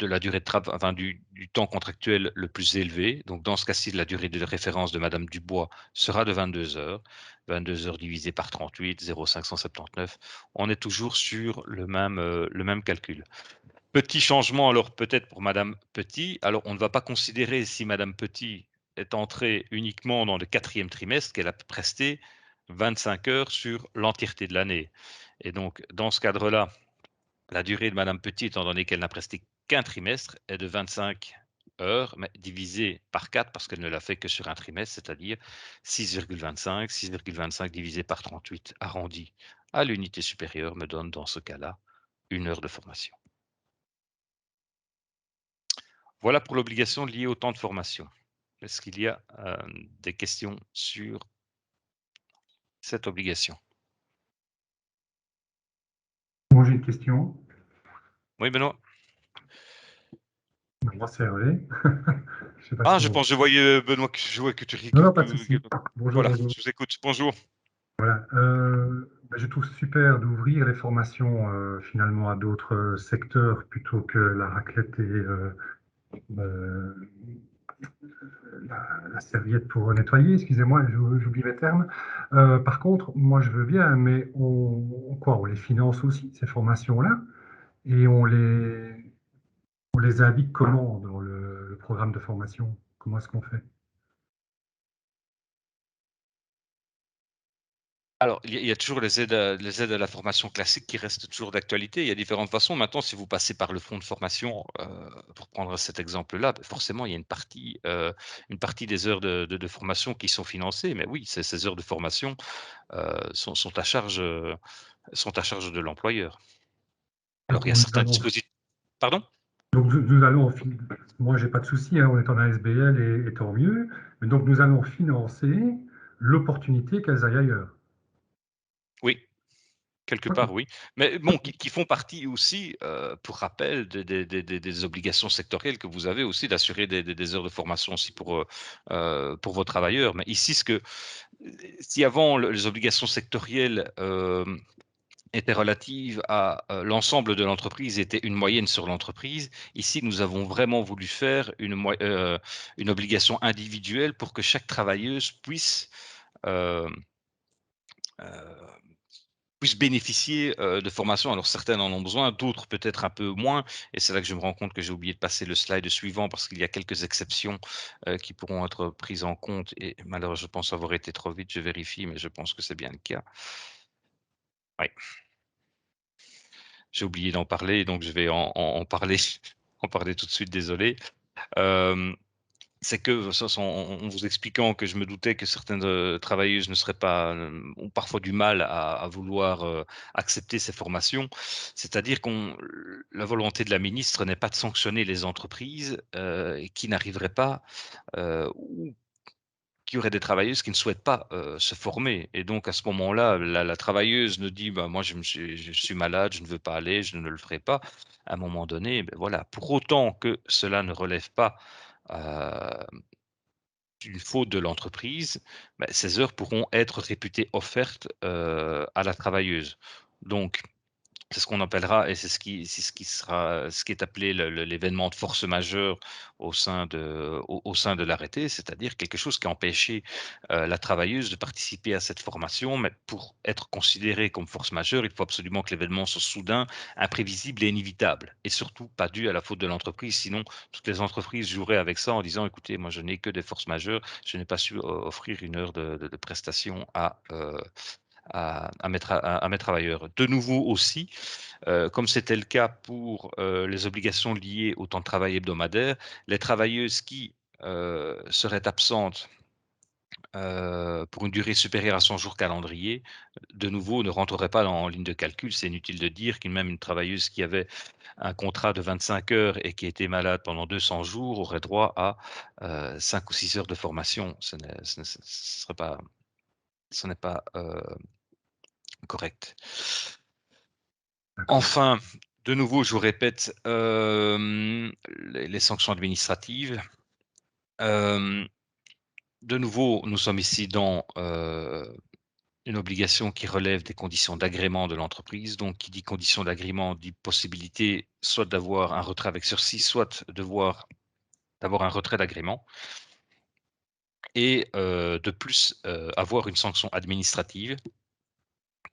la durée de travail, enfin du temps contractuel le plus élevé. Donc dans ce cas-ci, la durée de référence de madame Dubois sera de 22 heures. 22 heures divisé par 38, 0,579. On est toujours sur le même calcul. Petit changement alors peut-être pour madame Petit. Alors on ne va pas considérer si madame Petit est entrée uniquement dans le 4e trimestre qu'elle a presté 25 heures sur l'entièreté de l'année. Et donc dans ce cadre-là, la durée de madame Petit, étant donné qu'elle n'a presté qu'un trimestre, est de 25 heures, mais divisé par 4 parce qu'elle ne l'a fait que sur un trimestre, c'est-à-dire 6,25. 6,25 divisé par 38 arrondi à l'unité supérieure me donne dans ce cas-là 1 heure de formation. Voilà pour l'obligation liée au temps de formation. Est-ce qu'il y a des questions sur cette obligation? Moi, j'ai une question. Oui, Benoît. Moi, c'est Hervé. Je Ah, je pense, je voyais Benoît, je vois que tu ris. Non, pas de souci. Bonjour, Voilà, bonjour. je vous écoute. Bonjour. Voilà. Je trouve super d'ouvrir les formations finalement à d'autres secteurs plutôt que la raclette et la serviette pour nettoyer. Excusez-moi, j'oublie les termes. Par contre, moi, je veux bien, mais on les finance aussi, ces formations-là, et on les indique comment dans le programme de formation? Comment est-ce qu'on fait? Alors, il y a toujours les aides à la formation classique qui restent toujours d'actualité. Il y a différentes façons. Maintenant, si vous passez par le fonds de formation, pour prendre cet exemple-là, forcément, il y a une partie des heures de formation qui sont financées. Mais oui, ces heures de formation sont à charge de l'employeur. Alors, il y a certains dispositifs. Pardon? Donc, nous allons, moi, j'ai pas de souci, hein, on est en ASBL et tant mieux. Mais donc, nous allons financer l'opportunité qu'elles aillent ailleurs. Oui, Quelque Ok. part, oui. Mais bon, qui font partie aussi, pour rappel, des obligations sectorielles que vous avez aussi d'assurer des heures de formation aussi pour vos travailleurs. Mais ici, si avant les obligations sectorielles étaient relatives à l'ensemble de l'entreprise, étaient une moyenne sur l'entreprise, ici, nous avons vraiment voulu faire une obligation individuelle pour que chaque travailleuse euh, euh, puisse bénéficier de formation. Alors certaines en ont besoin, d'autres peut-être un peu moins. Et c'est là que je me rends compte que j'ai oublié de passer le slide suivant parce qu'il y a quelques exceptions qui pourront être prises en compte. Et malheureusement, je pense avoir été trop vite, je vérifie, mais je pense que c'est bien le cas. Oui. J'ai oublié d'en parler, donc je vais en parler, en parler tout de suite, désolé. C'est que, en vous expliquant que je me doutais que certaines travailleuses ne seraient pas, ont parfois du mal à vouloir accepter ces formations, c'est-à-dire la volonté de la ministre n'est pas de sanctionner les entreprises qui n'arriveraient pas ou qui auraient des travailleuses qui ne souhaitent pas se former. Et donc à ce moment-là, la travailleuse ne dit bah, moi je suis malade, je ne veux pas aller, je ne le ferai pas. À un moment donné, ben voilà, pour autant que cela ne relève pas d'une faute de l'entreprise, ben, ces heures pourront être réputées offertes à la travailleuse. Donc, c'est ce qu'on appellera, et c'est ce qui est appelé l'événement de force majeure au sein de l'arrêté, c'est-à-dire quelque chose qui a empêché la travailleuse de participer à cette formation, mais pour être considéré comme force majeure, il faut absolument que l'événement soit soudain, imprévisible et inévitable, et surtout pas dû à la faute de l'entreprise, sinon toutes les entreprises joueraient avec ça en disant, écoutez, moi je n'ai que des forces majeures, je n'ai pas su offrir une heure de prestation à mes travailleurs. De nouveau aussi, comme c'était le cas pour les obligations liées au temps de travail hebdomadaire, les travailleuses qui seraient absentes pour une durée supérieure à 100 jours calendrier, de nouveau, ne rentreraient pas en ligne de calcul. C'est inutile de dire qu'une même une travailleuse qui avait un contrat de 25 heures et qui était malade pendant 200 jours aurait droit à 5 ou 6 heures de formation. Ce n'est pas correct. Enfin, de nouveau, je vous répète, les sanctions administratives. De nouveau, nous sommes ici dans une obligation qui relève des conditions d'agrément de l'entreprise. Donc, qui dit conditions d'agrément dit possibilité soit d'avoir un retrait avec sursis, soit d'avoir un retrait d'agrément. Et de plus, avoir une sanction administrative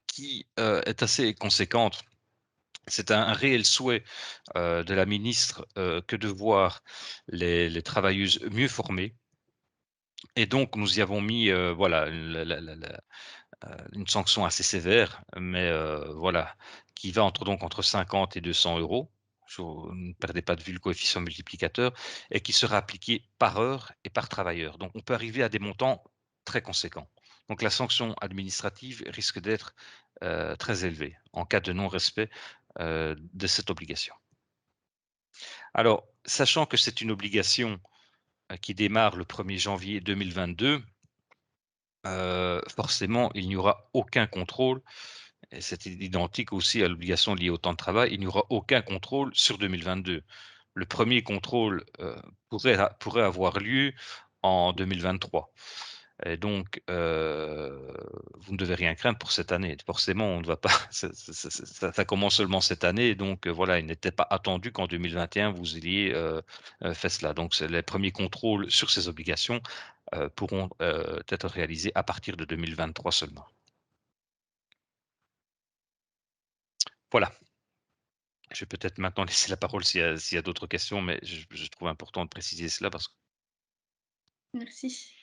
qui est assez conséquente. C'est un réel souhait de la ministre que de voir les travailleuses mieux formées. Et donc, nous y avons mis voilà, une sanction assez sévère, mais voilà, qui va entre 50 et 200 euros. Ne perdez pas de vue le coefficient multiplicateur, et qui sera appliqué par heure et par travailleur. Donc, on peut arriver à des montants très conséquents. Donc, la sanction administrative risque d'être très élevée en cas de non-respect de cette obligation. Alors, sachant que c'est une obligation qui démarre le 1er janvier 2022, forcément, il n'y aura aucun contrôle, et c'est identique aussi à l'obligation liée au temps de travail, il n'y aura aucun contrôle sur 2022. Le premier contrôle pourrait avoir lieu en 2023. Et donc, vous ne devez rien craindre pour cette année. Forcément, on ne va pas. Ça commence seulement cette année, donc voilà, il n'était pas attendu qu'en 2021 vous ayez fait cela. Donc, les premiers contrôles sur ces obligations pourront être réalisés à partir de 2023 seulement. Voilà. Je vais peut-être maintenant laisser la parole s'il y a d'autres questions, mais je trouve important de préciser cela parce que. Merci.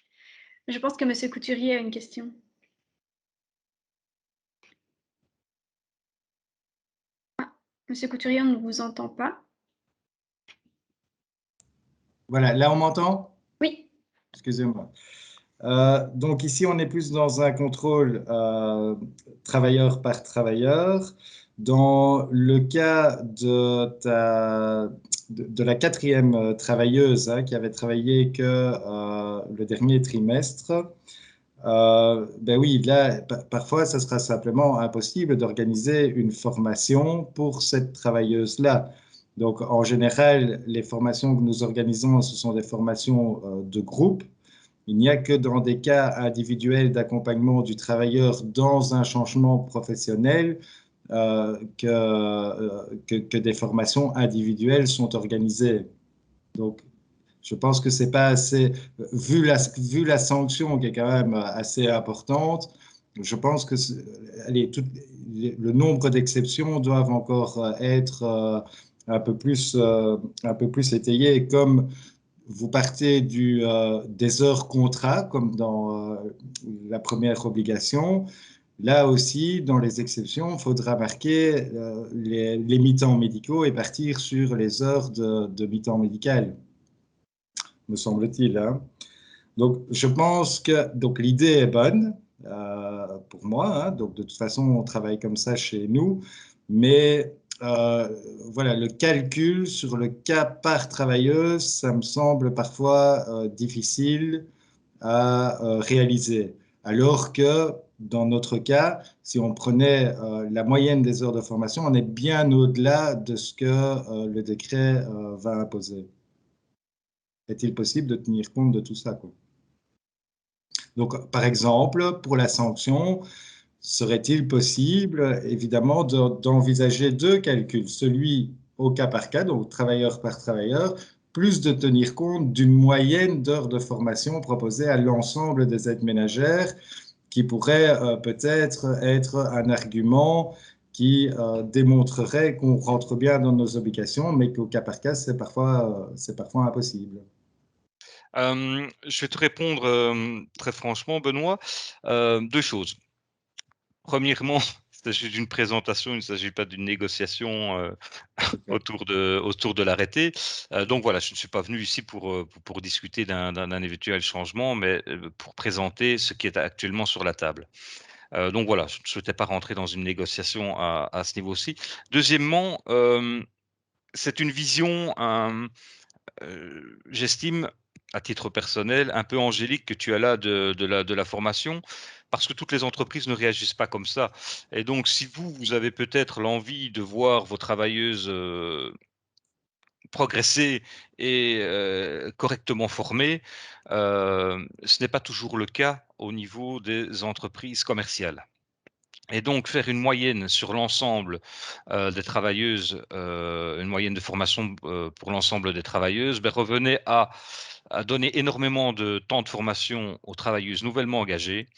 Je pense que M. Couturier a une question. Ah, M. Couturier, on ne vous entend pas. Voilà, là on m'entend? Oui. Excusez-moi. Donc ici, on est plus dans un contrôle travailleur par travailleur. Dans le cas de la quatrième travailleuse qui avait travaillé que le dernier trimestre, ben oui, là, parfois, ça sera simplement impossible d'organiser une formation pour cette travailleuse-là. Donc, en général, les formations que nous organisons, ce sont des formations de groupe. Il n'y a que dans des cas individuels d'accompagnement du travailleur dans un changement professionnel que des formations individuelles sont organisées. Donc, je pense que c'est pas assez, vu la sanction qui est quand même assez importante, je pense que allez, le nombre d'exceptions doivent encore être un peu plus étayé. Comme vous partez des heures contrat, comme dans la première obligation, là aussi, dans les exceptions, il faudra marquer les mi-temps médicaux et partir sur les heures de mi-temps médical, me semble-t-il, hein. Donc, je pense que l'idée est bonne pour moi, hein. Donc, de toute façon, on travaille comme ça chez nous. Mais voilà, le calcul sur le cas par travailleuse, ça me semble parfois difficile à réaliser. Alors que dans notre cas, si on prenait la moyenne des heures de formation, on est bien au-delà de ce que le décret va imposer. Est-il possible de tenir compte de tout ça, quoi? Donc, par exemple, pour la sanction, serait-il possible, évidemment, d'envisager deux calculs, celui au cas par cas, donc travailleur par travailleur, plus de tenir compte d'une moyenne d'heures de formation proposée à l'ensemble des aides ménagères, qui pourrait peut-être être un argument qui démontrerait qu'on rentre bien dans nos obligations, mais qu'au cas par cas, c'est parfois impossible. Je vais te répondre très franchement, Benoît. Deux choses. Premièrement, il s'agit d'une présentation, il ne s'agit pas d'une négociation autour de l'arrêté. Donc voilà, je ne suis pas venu ici pour discuter d'un éventuel changement, mais pour présenter ce qui est actuellement sur la table. Donc voilà, je ne souhaitais pas rentrer dans une négociation à ce niveau-ci. Deuxièmement, c'est une vision, j'estime, à titre personnel, un peu angélique que tu as là de la formation, parce que toutes les entreprises ne réagissent pas comme ça. Et donc, si vous avez peut-être l'envie de voir vos travailleuses progresser et correctement formées, ce n'est pas toujours le cas au niveau des entreprises commerciales. Et donc faire une moyenne sur l'ensemble des travailleuses, une moyenne de formation pour l'ensemble des travailleuses, revenait à donner énormément de temps de formation aux travailleuses nouvellement engagées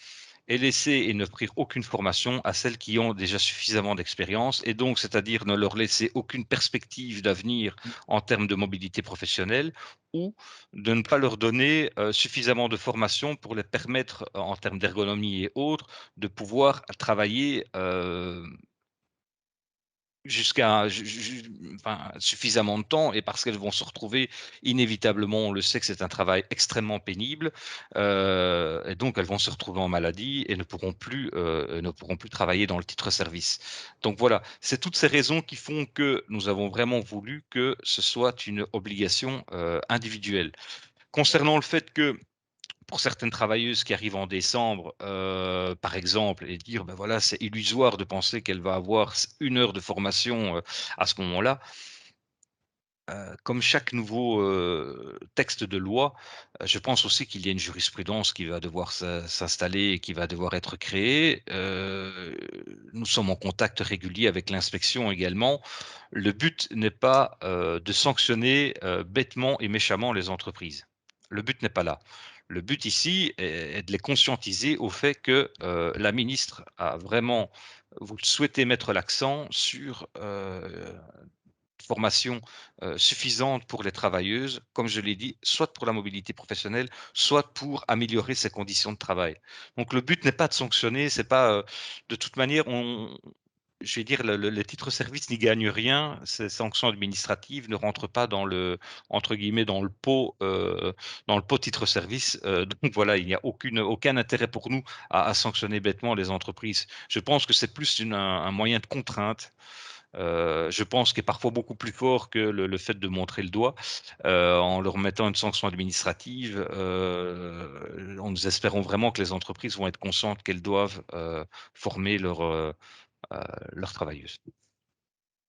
et laisser et n'offrir aucune formation à celles qui ont déjà suffisamment d'expérience, et donc c'est-à-dire ne leur laisser aucune perspective d'avenir en termes de mobilité professionnelle, ou de ne pas leur donner suffisamment de formation pour les permettre, en termes d'ergonomie et autres, de pouvoir travailler jusqu'à enfin, suffisamment de temps, et parce qu'elles vont se retrouver inévitablement, on le sait que c'est un travail extrêmement pénible, et donc elles vont se retrouver en maladie et ne pourront plus travailler dans le titre service. Donc voilà, c'est toutes ces raisons qui font que nous avons vraiment voulu que ce soit une obligation individuelle. Concernant le fait que pour certaines travailleuses qui arrivent en décembre, par exemple, et dire, ben voilà, c'est illusoire de penser qu'elle va avoir 1 heure de formation à ce moment-là. Comme chaque nouveau texte de loi, je pense aussi qu'il y a une jurisprudence qui va devoir s'installer et qui va devoir être créée. Nous sommes en contact régulier avec l'inspection également. Le but n'est pas de sanctionner bêtement et méchamment les entreprises. Le but n'est pas là. Le but ici est de les conscientiser au fait que la ministre a vraiment vous souhaitez mettre l'accent sur formation suffisante pour les travailleuses, comme je l'ai dit, soit pour la mobilité professionnelle, soit pour améliorer ses conditions de travail. Donc le but n'est pas de sanctionner, c'est pas de toute manière, je vais dire, le titre service n'y gagne rien. Ces sanctions administratives ne rentrent pas dans le, entre guillemets, dans le pot titre service. Donc voilà, il n'y a aucun intérêt pour nous à sanctionner bêtement les entreprises. Je pense que c'est plus un moyen de contrainte je pense qu'est parfois beaucoup plus fort que le fait de montrer le doigt, en leur mettant une sanction administrative. Nous espérons vraiment que les entreprises vont être conscientes qu'elles doivent former leurs travailleuses.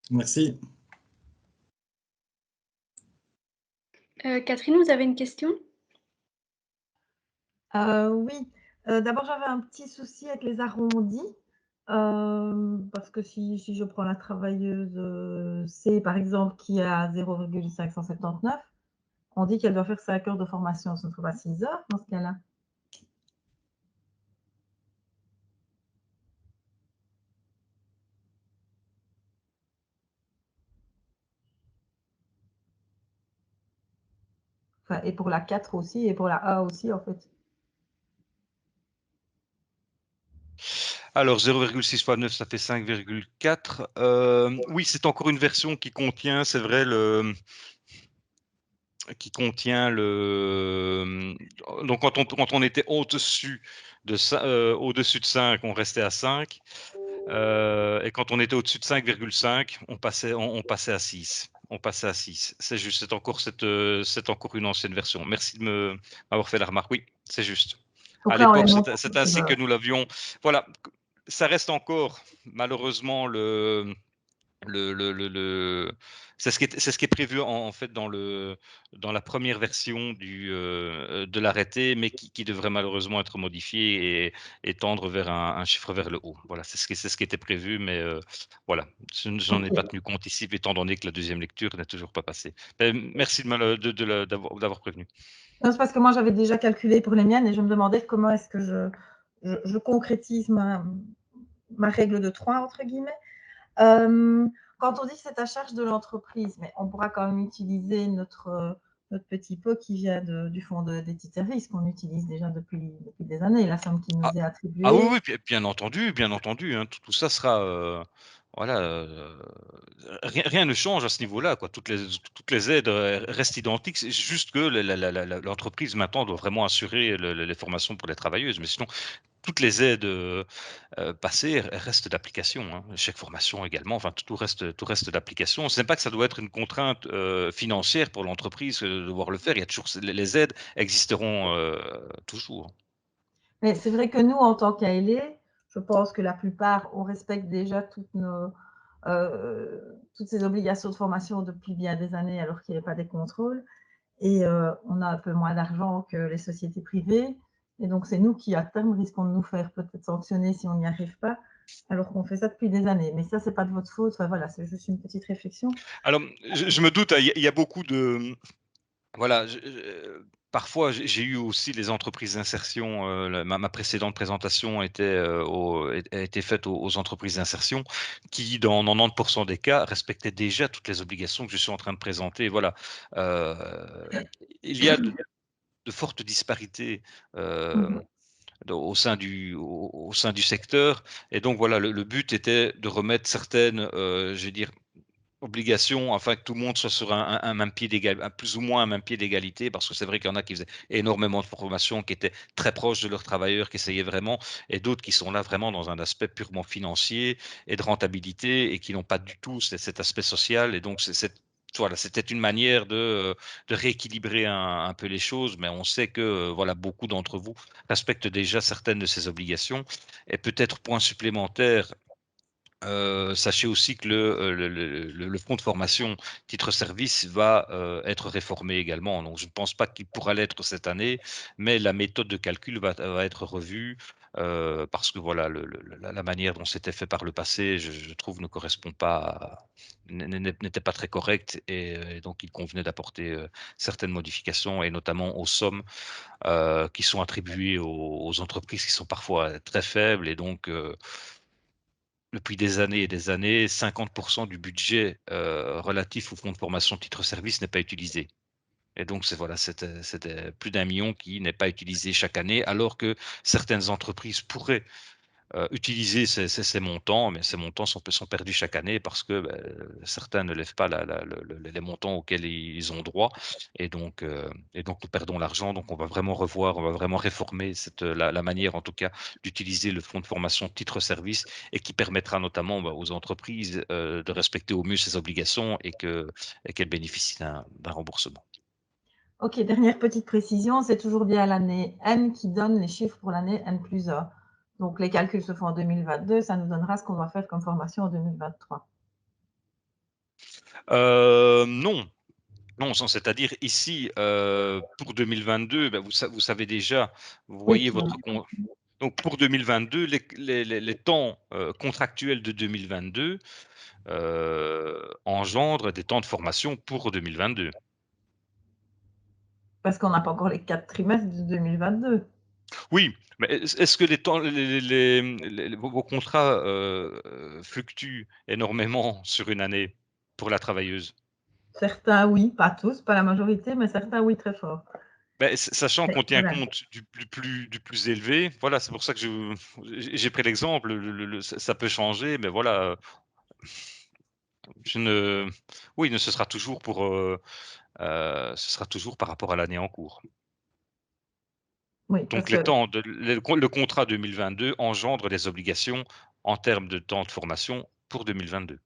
Merci. Catherine, vous avez une question? Oui. D'abord, j'avais un petit souci avec les arrondis. Parce que si je prends la travailleuse C, par exemple, qui est à 0,579, on dit qu'elle doit faire 5 heures de formation. On se trouve à 6 heures dans ce cas-là. Enfin, et pour la 4 aussi, et pour la A aussi, en fait. Alors 0,6 fois 9, ça fait 5,4. Oui, c'est encore une version qui contient, c'est vrai, donc quand on était au-dessus de 5, on restait à 5. Et quand on était au-dessus de 5,5, on passait à 6. On passait à 6. C'est juste, c'est encore une ancienne version. Merci de m'avoir fait la remarque. Oui, c'est juste. Donc À là, on les l'époque, monte à c'était 6 ainsi que heures. nous l'avions. Voilà, ça reste encore, malheureusement, c'est ce qui est prévu en fait dans la première version de l'arrêté, mais qui devrait malheureusement être modifié et tendre vers un chiffre vers le haut. Voilà, c'est ce qui était prévu, mais voilà, j'en ai Ok. pas tenu compte ici, étant donné que la deuxième lecture n'est toujours pas passée. Merci d'avoir prévenu. Non, c'est parce que moi, j'avais déjà calculé pour les miennes et je me demandais comment est-ce que je concrétise ma règle de 3, entre guillemets. Quand on dit que c'est à charge de l'entreprise, mais on pourra quand même utiliser notre petit pot qui vient du fonds des petits services qu'on utilise déjà depuis des années, la somme qui nous est attribuée. Ah oui, bien entendu, hein, tout ça sera, voilà, rien ne change à ce niveau-là, quoi. Toutes les aides restent identiques. C'est juste que l'entreprise maintenant doit vraiment assurer les formations pour les travailleuses. Mais sinon, toutes les aides passées restent d'application, hein. Chaque formation également. Enfin, tout reste d'application. Ce n'est pas que ça doit être une contrainte financière pour l'entreprise de devoir le faire. Il y a toujours les aides existeront toujours. Mais c'est vrai que nous, en tant qu'ALE, je pense que la plupart, on respecte déjà toutes ces obligations de formation depuis bien des années, alors qu'il n'y avait pas des contrôles. Et on a un peu moins d'argent que les sociétés privées. Et donc, c'est nous qui, à terme, risquons de nous faire peut-être sanctionner si on n'y arrive pas, alors qu'on fait ça depuis des années. Mais ça, c'est pas de votre faute. Enfin, voilà, c'est juste une petite réflexion. Alors, je me doute, il y a beaucoup de... Voilà, parfois, j'ai eu aussi les entreprises d'insertion. Ma précédente présentation a été faite aux entreprises d'insertion qui, dans 90% des cas, respectaient déjà toutes les obligations que je suis en train de présenter. Voilà. Il y a de fortes disparités au sein du secteur. Et donc, voilà, le but était de remettre certaines, je vais dire, obligation, afin que tout le monde soit sur un même pied d'égalité, plus ou moins un même pied d'égalité, parce que c'est vrai qu'il y en a qui faisaient énormément de formations, qui étaient très proches de leurs travailleurs, qui essayaient vraiment, et d'autres qui sont là vraiment dans un aspect purement financier et de rentabilité, et qui n'ont pas du tout cet aspect social. Et donc, voilà, c'était une manière de rééquilibrer un peu les choses, mais on sait que voilà, beaucoup d'entre vous respectent déjà certaines de ces obligations. Et peut-être point supplémentaire, sachez aussi que le fonds de formation titre-service va être réformé également. Donc, je ne pense pas qu'il pourra l'être cette année, mais la méthode de calcul va être revue parce que voilà, la manière dont c'était fait par le passé, je trouve, ne correspond pas, n'était pas très correcte, et donc il convenait d'apporter certaines modifications, et notamment aux sommes qui sont attribuées aux entreprises qui sont parfois très faibles, et donc depuis des années et des années, 50% du budget relatif au fonds de formation titre-service n'est pas utilisé. Et donc, c'était plus d'1 million qui n'est pas utilisé chaque année, alors que certaines entreprises pourraient utiliser ces montants, mais ces montants sont perdus chaque année parce que certains ne lèvent pas les montants auxquels ils ont droit, et donc nous perdons l'argent. Donc on va vraiment revoir, on va vraiment réformer la manière, en tout cas, d'utiliser le fonds de formation titre-service, et qui permettra notamment aux entreprises de respecter au mieux ses obligations et qu'elles bénéficient d'un remboursement. Ok, dernière petite précision, c'est toujours bien l'année N qui donne les chiffres pour l'année N+1. Donc, les calculs se font en 2022, ça nous donnera ce qu'on doit faire comme formation en 2023. Non. Non, c'est-à-dire ici, pour 2022, vous savez déjà, vous voyez votre compte. Donc pour 2022, les temps contractuels de 2022 engendrent des temps de formation pour 2022. Parce qu'on n'a pas encore les 4 trimestres de 2022. Oui, mais est-ce que vos contrats fluctuent énormément sur une année pour la travailleuse? Certains, oui, pas tous, pas la majorité, mais certains, oui, très fort. Sachant qu'on tient voilà. compte du plus élevé, voilà, c'est pour ça que j'ai pris l'exemple. Ça peut changer, mais voilà, oui, ce sera toujours ce sera toujours par rapport à l'année en cours. Oui, Donc parce que le contrat 2022 engendre des obligations en termes de temps de formation pour 2022.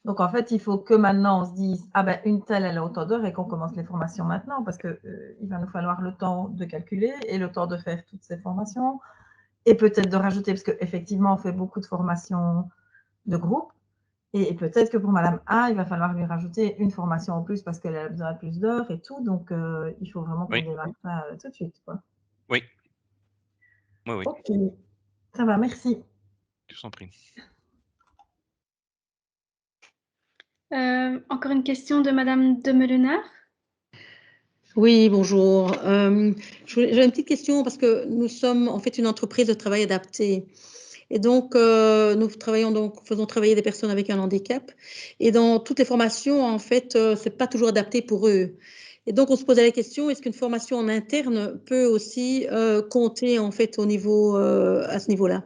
donc en fait, il faut que maintenant on se dise ah ben une telle elle a autant d'heures et qu'on commence les formations maintenant parce que il va nous falloir le temps de calculer et le temps de faire toutes ces formations et peut-être de rajouter parce qu'effectivement on fait beaucoup de formations de groupe et peut-être que pour Madame A il va falloir lui rajouter une formation en plus parce qu'elle a besoin de plus d'heures et tout, donc il faut vraiment qu'on Oui, démarre ça tout de suite, quoi. oui, oui, oui, Ok, ça va, merci. je vous en prie. Encore une question de Madame de Meulenard. Oui, bonjour. J'ai une petite question parce que nous sommes en fait une entreprise de travail adapté. Et donc, nous faisons travailler des personnes avec un handicap. Et dans toutes les formations, en fait, c'est pas toujours adapté pour eux. Et donc, on se posait la question, est-ce qu'une formation en interne peut aussi compter en fait au niveau, à ce niveau-là?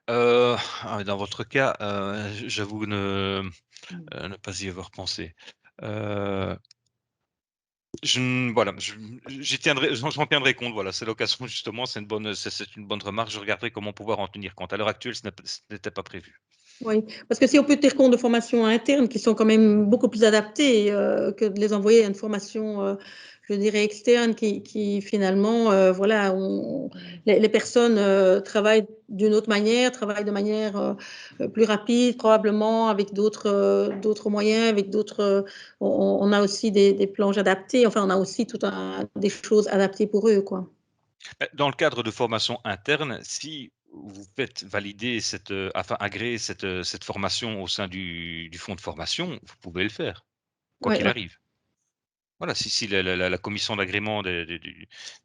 Dans votre cas, j'avoue ne pas y avoir pensé. Voilà, j'en tiendrai compte. Voilà, c'est l'occasion justement, c'est une bonne remarque. Je regarderai comment pouvoir en tenir compte. À l'heure actuelle, ce n'était pas prévu. Oui, parce que si on peut tenir compte de formations internes qui sont quand même beaucoup plus adaptées que de les envoyer à une formation, je dirais, externe qui finalement, voilà, les personnes travaillent d'une autre manière, travaillent de manière plus rapide, probablement avec d'autres moyens, avec d'autres. On a aussi des planches adaptées, enfin, on a aussi des choses adaptées pour eux, quoi. Dans le cadre de formation interne, si vous faites valider agréer cette formation au sein du fonds de formation, vous pouvez le faire, quoi Ouais, qu'il ouais. arrive. Voilà, si la commission d'agrément des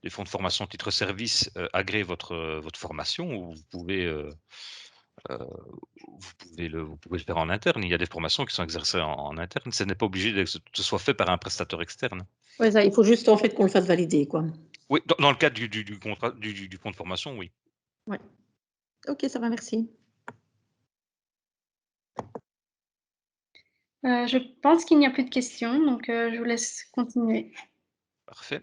fonds de formation titre service agrée votre formation, vous pouvez le faire en interne. Il y a des formations qui sont exercées en interne. Ce n'est pas obligé que ce soit fait par un prestataire externe. Ouais, ça, il faut juste en fait qu'on le fasse valider, quoi. Oui, dans le cadre du contrat du fonds de formation, oui. Ouais. Ok, ça va, merci. Je pense qu'il n'y a plus de questions, donc je vous laisse continuer. Parfait.